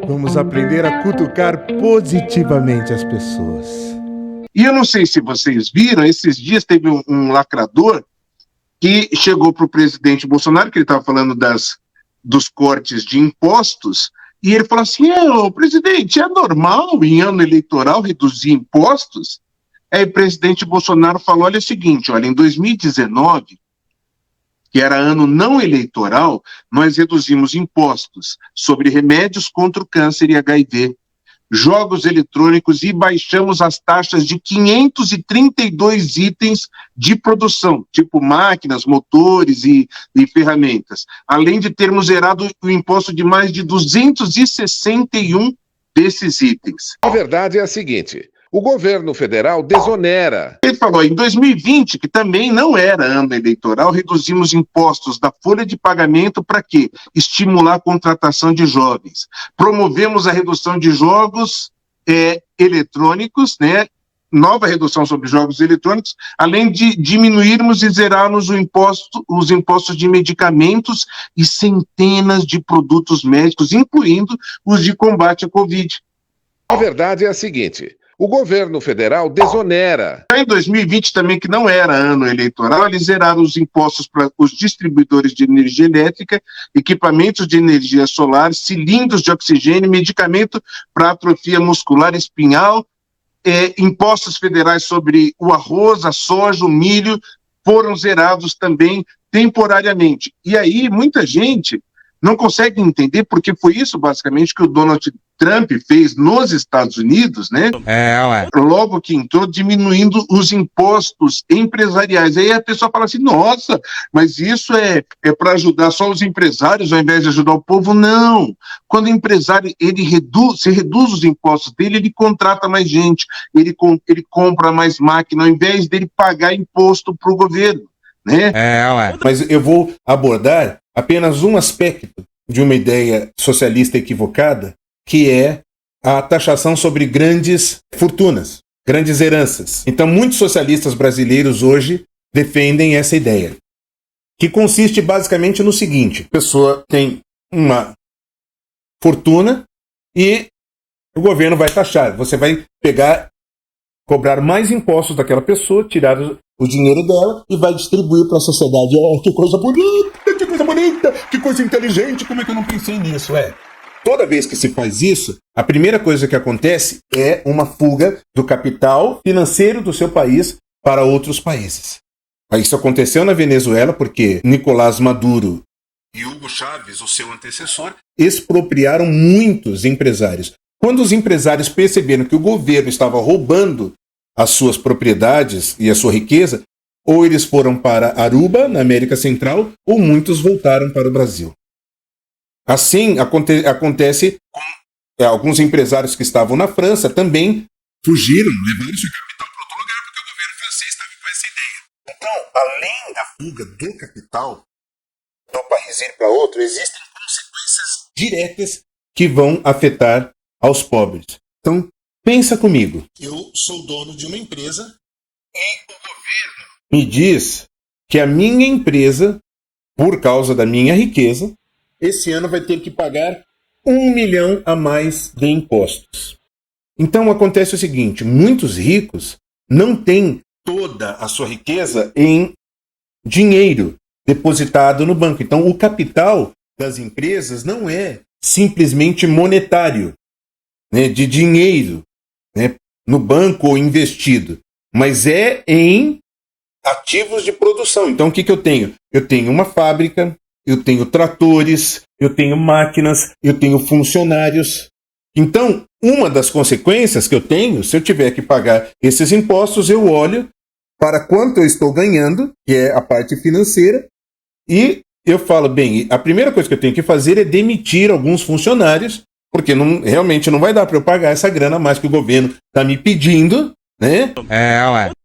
Vamos aprender a cutucar positivamente as pessoas. E eu não sei se vocês viram, esses dias teve um lacrador que chegou para o presidente Bolsonaro, que ele estava falando dos cortes de impostos, e ele falou assim, presidente, é normal em ano eleitoral reduzir impostos? Aí o presidente Bolsonaro falou, olha o seguinte, olha, em 2019, que era ano não eleitoral, nós reduzimos impostos sobre remédios contra o câncer e HIV, jogos eletrônicos e baixamos as taxas de 532 itens de produção, tipo máquinas, motores e ferramentas, além de termos zerado o imposto de mais de 261 desses itens. A verdade é a seguinte, o governo federal desonera. Ele falou, em 2020, que também não era ano eleitoral, reduzimos impostos da folha de pagamento para quê? Estimular a contratação de jovens. Promovemos a redução de jogos eletrônicos, né? Nova redução sobre jogos eletrônicos, além de diminuirmos e zerarmos os impostos de medicamentos e centenas de produtos médicos, incluindo os de combate à Covid. A verdade é a seguinte, o governo federal desonera. Em 2020 também, que não era ano eleitoral, eles zeraram os impostos para os distribuidores de energia elétrica, equipamentos de energia solar, cilindros de oxigênio, medicamento para atrofia muscular espinhal, impostos federais sobre o arroz, a soja, o milho, foram zerados também temporariamente. E aí muita gente não consegue entender, porque foi isso basicamente que o Donald Trump fez nos Estados Unidos, né? Logo que entrou, diminuindo os impostos empresariais. Aí a pessoa fala assim, nossa, mas isso é para ajudar só os empresários ao invés de ajudar o povo? Não. Quando o empresário se reduz os impostos dele, ele contrata mais gente, ele compra mais máquina, ao invés dele pagar imposto para o governo, né? Mas eu vou abordar apenas um aspecto de uma ideia socialista equivocada, que é a taxação sobre grandes fortunas, grandes heranças. Então, muitos socialistas brasileiros hoje defendem essa ideia, que consiste basicamente no seguinte: a pessoa tem uma fortuna e o governo vai taxar. Você vai cobrar mais impostos daquela pessoa, tirar o dinheiro dela e vai distribuir para a sociedade. Que coisa bonita, que coisa inteligente, como é que eu não pensei nisso? Toda vez que se faz isso, a primeira coisa que acontece é uma fuga do capital financeiro do seu país para outros países. Isso aconteceu na Venezuela porque Nicolás Maduro e Hugo Chávez, o seu antecessor, expropriaram muitos empresários. Quando os empresários perceberam que o governo estava roubando as suas propriedades e a sua riqueza, ou eles foram para Aruba, na América Central, ou muitos voltaram para o Brasil. Assim acontece com alguns empresários que estavam na França também fugiram, levaram sua capital para outro lugar porque o governo francês estava com essa ideia. Então, além da fuga do capital do país ir para outro, existem consequências diretas que vão afetar aos pobres. Então, pensa comigo. Eu sou dono de uma empresa e o governo me diz que a minha empresa, por causa da minha riqueza, esse ano vai ter que pagar 1 milhão a mais de impostos. Então acontece o seguinte, muitos ricos não têm toda a sua riqueza em dinheiro depositado no banco. Então o capital das empresas não é simplesmente monetário, né, de dinheiro, né, no banco ou investido, mas é em ativos de produção. Então o que eu tenho? Eu tenho uma fábrica, eu tenho tratores, eu tenho máquinas, eu tenho funcionários. Então, uma das consequências que eu tenho, se eu tiver que pagar esses impostos, eu olho para quanto eu estou ganhando, que é a parte financeira, e eu falo, bem, a primeira coisa que eu tenho que fazer é demitir alguns funcionários, porque realmente não vai dar para eu pagar essa grana a mais que o governo está me pedindo, né?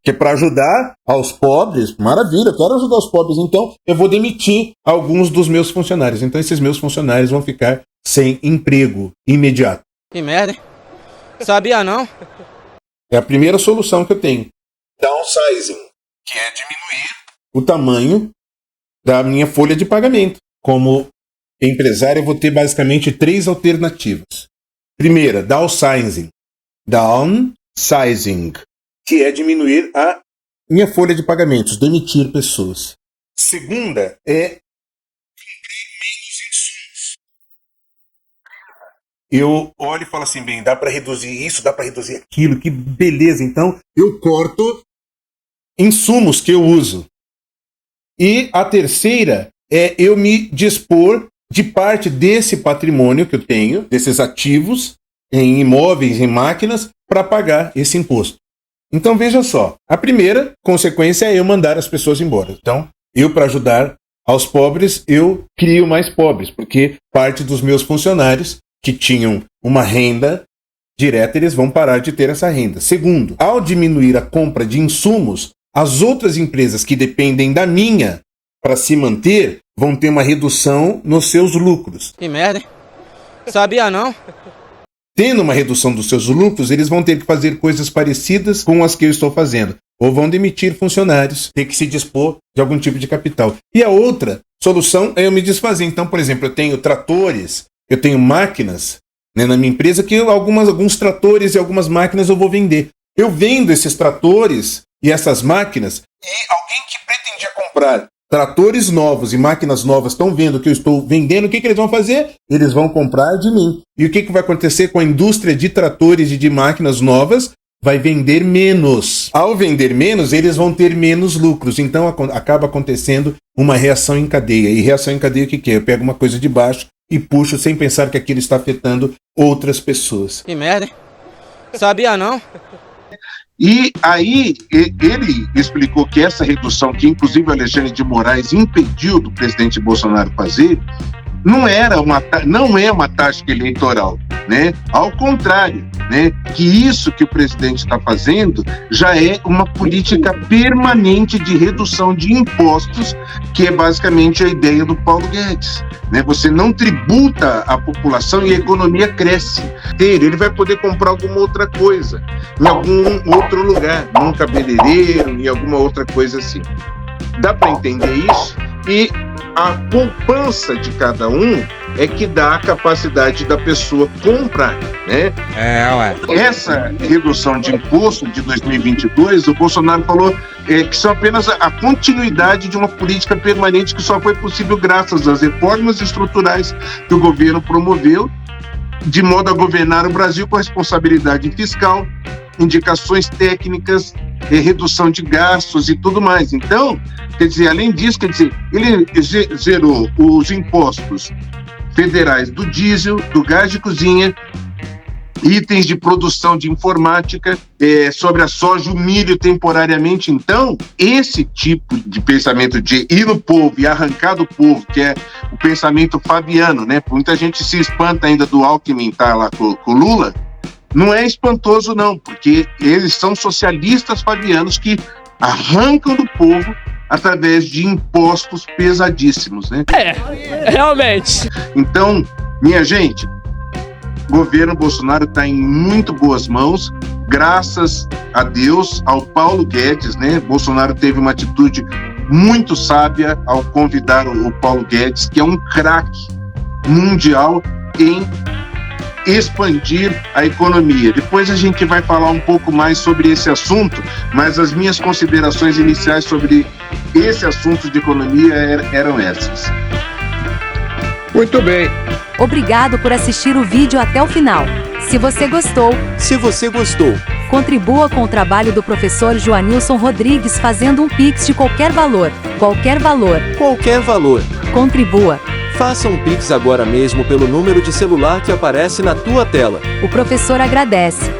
Que é para ajudar aos pobres. Maravilha, eu quero ajudar os pobres, então eu vou demitir alguns dos meus funcionários. Então esses meus funcionários vão ficar sem emprego imediato. Que merda, hein? Sabia não? É a primeira solução que eu tenho. Downsizing, que é diminuir o tamanho da minha folha de pagamento. Como empresário, eu vou ter basicamente 3 alternativas. Primeira, downsizing. Downsizing, que é diminuir a minha folha de pagamentos, demitir pessoas. Segunda é eu olho e falo assim, bem, dá para reduzir isso, dá para reduzir aquilo, que beleza. Então, eu corto insumos que eu uso. E a terceira é eu me dispor de parte desse patrimônio que eu tenho, desses ativos, em imóveis, em máquinas, para pagar esse imposto. Então, veja só, a primeira consequência é eu mandar as pessoas embora. Então, eu, para ajudar aos pobres, eu crio mais pobres, porque parte dos meus funcionários que tinham uma renda direta, eles vão parar de ter essa renda. Segundo, ao diminuir a compra de insumos, as outras empresas que dependem da minha para se manter vão ter uma redução nos seus lucros. Que merda, hein? Sabia não? Tendo uma redução dos seus lucros, eles vão ter que fazer coisas parecidas com as que eu estou fazendo. Ou vão demitir funcionários, ter que se dispor de algum tipo de capital. E a outra solução é eu me desfazer. Então, por exemplo, eu tenho tratores, eu tenho máquinas, né, na minha empresa, que alguns tratores e algumas máquinas eu vou vender. Eu vendo esses tratores e essas máquinas, e alguém que pretendia comprar tratores novos e máquinas novas estão vendo que eu estou vendendo, o que eles vão fazer? Eles vão comprar de mim. E o que vai acontecer com a indústria de tratores e de máquinas novas? Vai vender menos. Ao vender menos, eles vão ter menos lucros. Então acaba acontecendo uma reação em cadeia. E reação em cadeia o que é? Eu pego uma coisa de baixo e puxo sem pensar que aquilo está afetando outras pessoas. Que merda, hein? Sabia não? E aí ele explicou que essa redução, que inclusive o Alexandre de Moraes impediu do presidente Bolsonaro fazer, não é uma tática eleitoral, né? Ao contrário, né? Que isso que o presidente está fazendo já é uma política permanente de redução de impostos, que é basicamente a ideia do Paulo Guedes, né? Você não tributa a população e a economia cresce. Ele vai poder comprar alguma outra coisa, em algum outro lugar, num cabeleireiro, em alguma outra coisa assim. Dá para entender isso? E a poupança de cada um é que dá a capacidade da pessoa comprar, né? Essa redução de imposto de 2022, o Bolsonaro falou que são apenas a continuidade de uma política permanente que só foi possível graças às reformas estruturais que o governo promoveu, de modo a governar o Brasil com responsabilidade fiscal, indicações técnicas, redução de gastos e tudo mais. Então, quer dizer, além disso, ele zerou os impostos federais do diesel, do gás de cozinha, itens de produção de informática, sobre a soja, o milho temporariamente. Então, esse tipo de pensamento de ir no povo e arrancar do povo, que é o pensamento fabiano, né? Muita gente se espanta ainda do Alckmin estar lá com o Lula. Não é espantoso, não, porque eles são socialistas fabianos que arrancam do povo através de impostos pesadíssimos, né? Realmente. Então, minha gente, o governo Bolsonaro está em muito boas mãos, graças a Deus, ao Paulo Guedes, né? Bolsonaro teve uma atitude muito sábia ao convidar o Paulo Guedes, que é um craque mundial em expandir a economia. Depois a gente vai falar um pouco mais sobre esse assunto, mas as minhas considerações iniciais sobre esse assunto de economia eram essas. Muito bem. Obrigado por assistir o vídeo até o final. Se você gostou, contribua com o trabalho do professor Joanilson Rodrigues fazendo um Pix de qualquer valor. Contribua. Faça um Pix agora mesmo pelo número de celular que aparece na tua tela. O professor agradece.